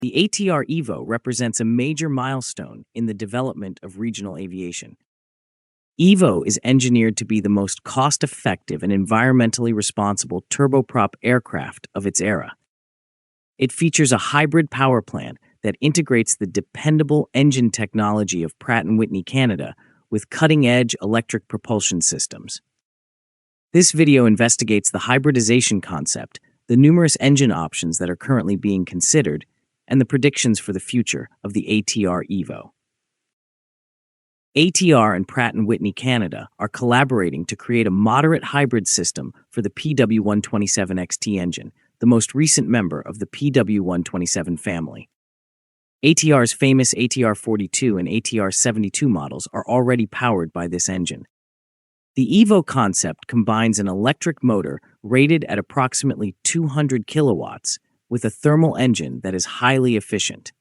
The ATR EVO represents a major milestone in the development of regional aviation. EVO is engineered to be the most cost-effective and environmentally responsible turboprop aircraft of its era. It features a hybrid power plant that integrates the dependable engine technology of Pratt Whitney Canada with cutting-edge electric propulsion systems. This video investigates the hybridization concept, the numerous engine options that are currently being considered, and the predictions for the future of the ATR EVO. ATR and Pratt Whitney Canada are collaborating to create a moderate hybrid system for the PW127XT engine, the most recent member of the PW127 family. ATR's famous ATR 42 and ATR 72 models are already powered by this engine. The EVO concept combines an electric motor rated at approximately 200 kilowatts with a thermal engine that is highly efficient.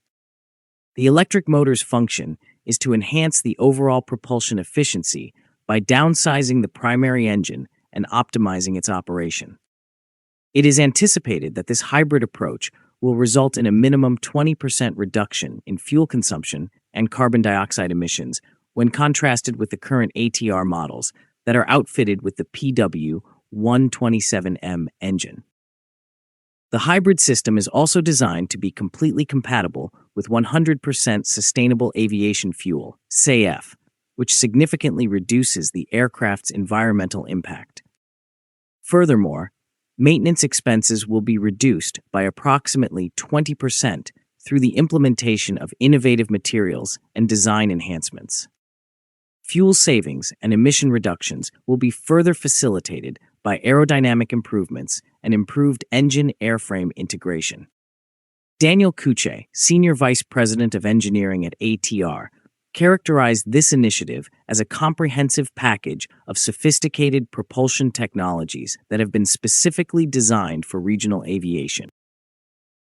The electric motor's function is to enhance the overall propulsion efficiency by downsizing the primary engine and optimizing its operation. It is anticipated that this hybrid approach will result in a minimum 20% reduction in fuel consumption and carbon dioxide emissions when contrasted with the current ATR models that are outfitted with the PW127M engine. The hybrid system is also designed to be completely compatible with 100% Sustainable Aviation Fuel, SAF, which significantly reduces the aircraft's environmental impact. Furthermore, maintenance expenses will be reduced by approximately 20% through the implementation of innovative materials and design enhancements. Fuel savings and emission reductions will be further facilitated by aerodynamic improvements and improved engine-airframe integration. Daniel Kuche, Senior Vice President of Engineering at ATR, characterized this initiative as a comprehensive package of sophisticated propulsion technologies that have been specifically designed for regional aviation.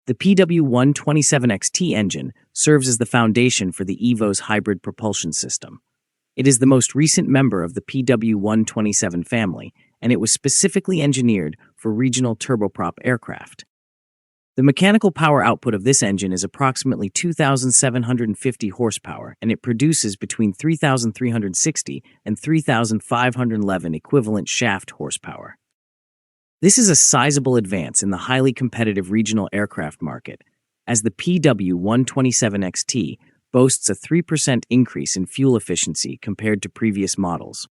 The PW127XT engine serves as the foundation for the EVO's hybrid propulsion system. It is the most recent member of the PW127 family, and it was specifically engineered for regional turboprop aircraft. The mechanical power output of this engine is approximately 2,750 horsepower, and it produces between 3,360 and 3,511 equivalent shaft horsepower. This is a sizable advance in the highly competitive regional aircraft market, as the PW127XT boasts a 3% increase in fuel efficiency compared to previous models.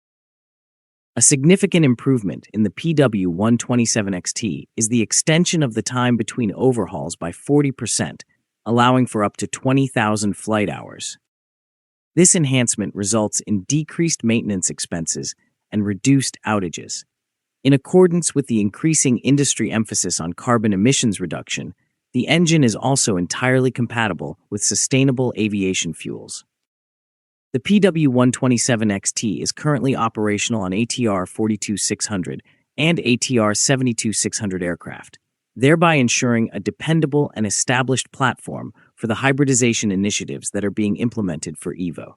A significant improvement in the PW127XT is the extension of the time between overhauls by 40%, allowing for up to 20,000 flight hours. This enhancement results in decreased maintenance expenses and reduced outages. In accordance with the increasing industry emphasis on carbon emissions reduction, the engine is also entirely compatible with sustainable aviation fuels. The PW127XT is currently operational on ATR 42-600 and ATR 72-600 aircraft, thereby ensuring a dependable and established platform for the hybridization initiatives that are being implemented for EVO.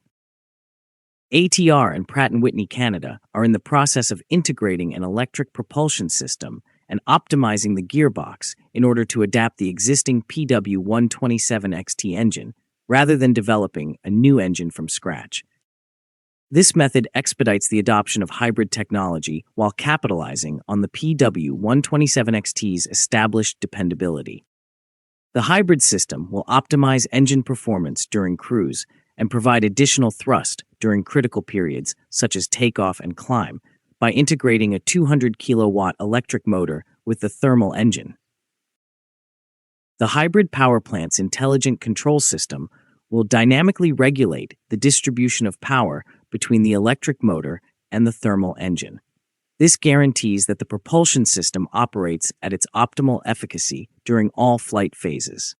ATR and Pratt Whitney Canada are in the process of integrating an electric propulsion system and optimizing the gearbox in order to adapt the existing PW127XT engine, rather than developing a new engine from scratch. This method expedites the adoption of hybrid technology while capitalizing on the PW127XT's established dependability. The hybrid system will optimize engine performance during cruise and provide additional thrust during critical periods such as takeoff and climb by integrating a 200-kilowatt electric motor with the thermal engine. The hybrid power plant's intelligent control system will dynamically regulate the distribution of power between the electric motor and the thermal engine. This guarantees that the propulsion system operates at its optimal efficacy during all flight phases.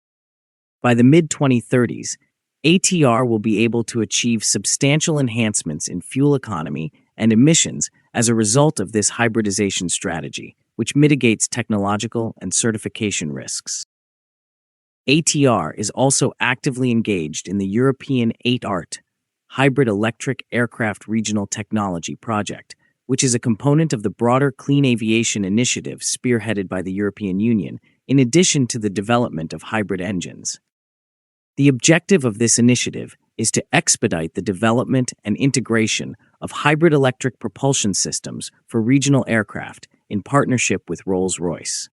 By the mid-2030s, ATR will be able to achieve substantial enhancements in fuel economy and emissions as a result of this hybridization strategy, which mitigates technological and certification risks. ATR is also actively engaged in the European ATR Hybrid Electric Aircraft Regional Technology Project, which is a component of the broader Clean Aviation Initiative spearheaded by the European Union, in addition to the development of hybrid engines. The objective of this initiative is to expedite the development and integration of hybrid electric propulsion systems for regional aircraft in partnership with Rolls-Royce.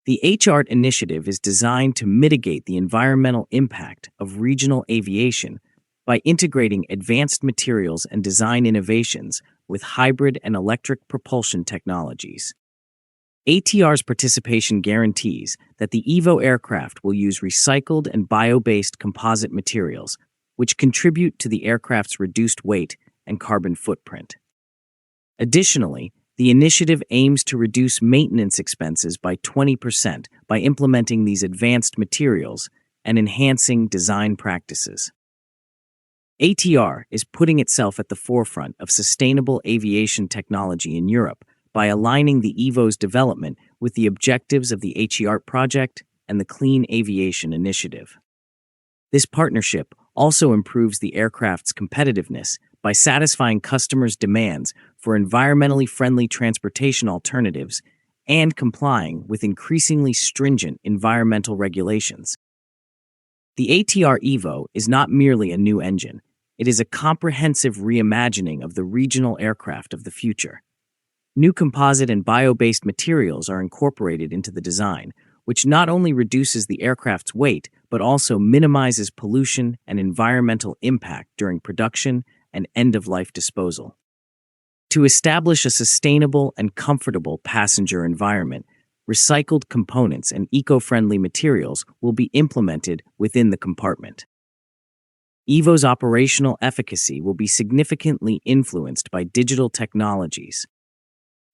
The HART initiative is designed to mitigate the environmental impact of regional aviation by integrating advanced materials and design innovations with hybrid and electric propulsion technologies. ATR's participation guarantees that the EVO aircraft will use recycled and bio-based composite materials, which contribute to the aircraft's reduced weight and carbon footprint. Additionally, the initiative aims to reduce maintenance expenses by 20% by implementing these advanced materials and enhancing design practices. ATR is putting itself at the forefront of sustainable aviation technology in Europe by aligning the EVO's development with the objectives of the HART project and the Clean Aviation Initiative. This partnership also improves the aircraft's competitiveness by satisfying customers' demands for environmentally friendly transportation alternatives and complying with increasingly stringent environmental regulations. The ATR EVO is not merely a new engine, it is a comprehensive reimagining of the regional aircraft of the future. New composite and bio-based materials are incorporated into the design, which not only reduces the aircraft's weight, but also minimizes pollution and environmental impact during production and end-of-life disposal. To establish a sustainable and comfortable passenger environment, recycled components and eco-friendly materials will be implemented within the compartment. EVO's operational efficacy will be significantly influenced by digital technologies.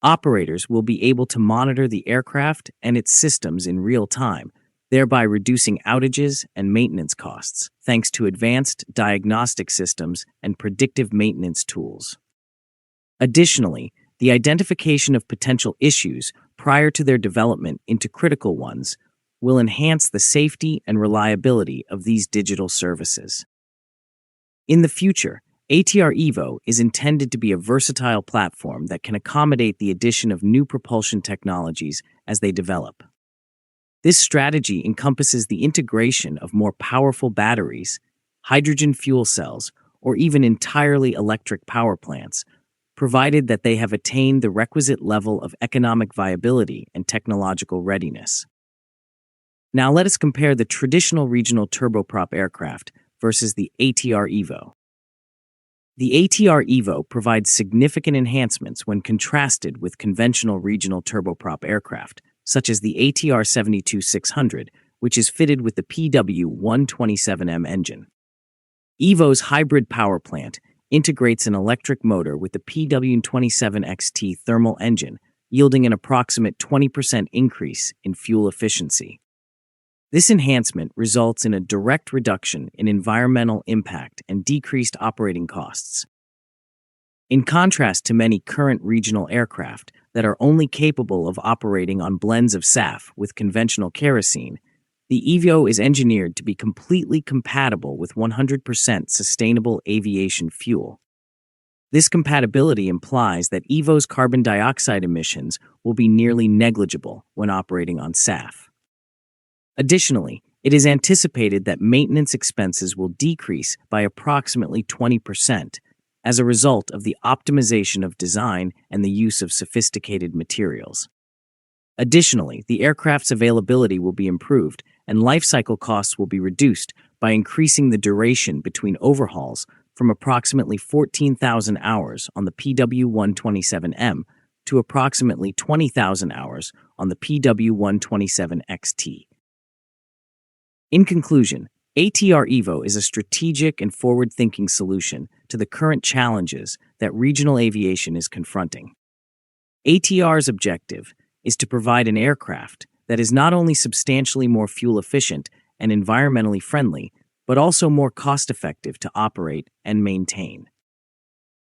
Operators will be able to monitor the aircraft and its systems in real time, thereby reducing outages and maintenance costs, thanks to advanced diagnostic systems and predictive maintenance tools. Additionally, the identification of potential issues prior to their development into critical ones will enhance the safety and reliability of these digital services. In the future, ATR EVO is intended to be a versatile platform that can accommodate the addition of new propulsion technologies as they develop. This strategy encompasses the integration of more powerful batteries, hydrogen fuel cells, or even entirely electric power plants, provided that they have attained the requisite level of economic viability and technological readiness. Now let us compare the traditional regional turboprop aircraft versus the ATR EVO. The ATR EVO provides significant enhancements when contrasted with conventional regional turboprop aircraft, such as the ATR 72-600, which is fitted with the PW127M engine. EVO's hybrid power plant integrates an electric motor with the PW127XT thermal engine, yielding an approximate 20% increase in fuel efficiency. This enhancement results in a direct reduction in environmental impact and decreased operating costs. In contrast to many current regional aircraft that are only capable of operating on blends of SAF with conventional kerosene, the EVO is engineered to be completely compatible with 100% sustainable aviation fuel. This compatibility implies that EVO's carbon dioxide emissions will be nearly negligible when operating on SAF. Additionally, it is anticipated that maintenance expenses will decrease by approximately 20% as a result of the optimization of design and the use of sophisticated materials. Additionally, the aircraft's availability will be improved and life cycle costs will be reduced by increasing the duration between overhauls from approximately 14,000 hours on the PW127M to approximately 20,000 hours on the PW127XT. In conclusion, ATR EVO is a strategic and forward-thinking solution to the current challenges that regional aviation is confronting. ATR's objective is to provide an aircraft that is not only substantially more fuel-efficient and environmentally friendly, but also more cost-effective to operate and maintain.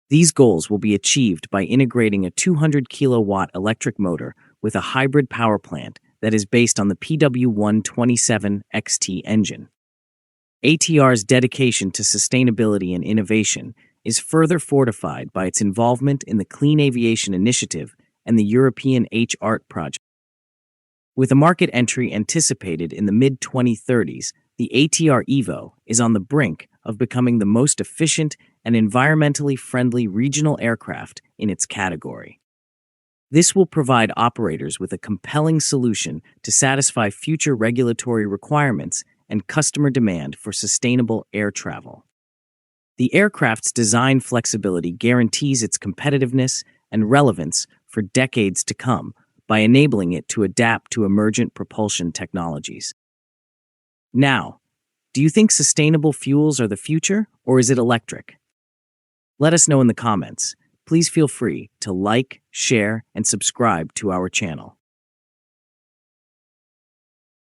These goals will be achieved by integrating a 200-kilowatt electric motor with a hybrid power plant that is based on the PW127XT engine. ATR's dedication to sustainability and innovation is further fortified by its involvement in the Clean Aviation Initiative and the European HART project. With a market entry anticipated in the mid-2030s, the ATR EVO is on the brink of becoming the most efficient and environmentally friendly regional aircraft in its category. This will provide operators with a compelling solution to satisfy future regulatory requirements and customer demand for sustainable air travel. The aircraft's design flexibility guarantees its competitiveness and relevance for decades to come by enabling it to adapt to emergent propulsion technologies. Now, do you think sustainable fuels are the future, or is it electric? Let us know in the comments. Please feel free to like, share, and subscribe to our channel.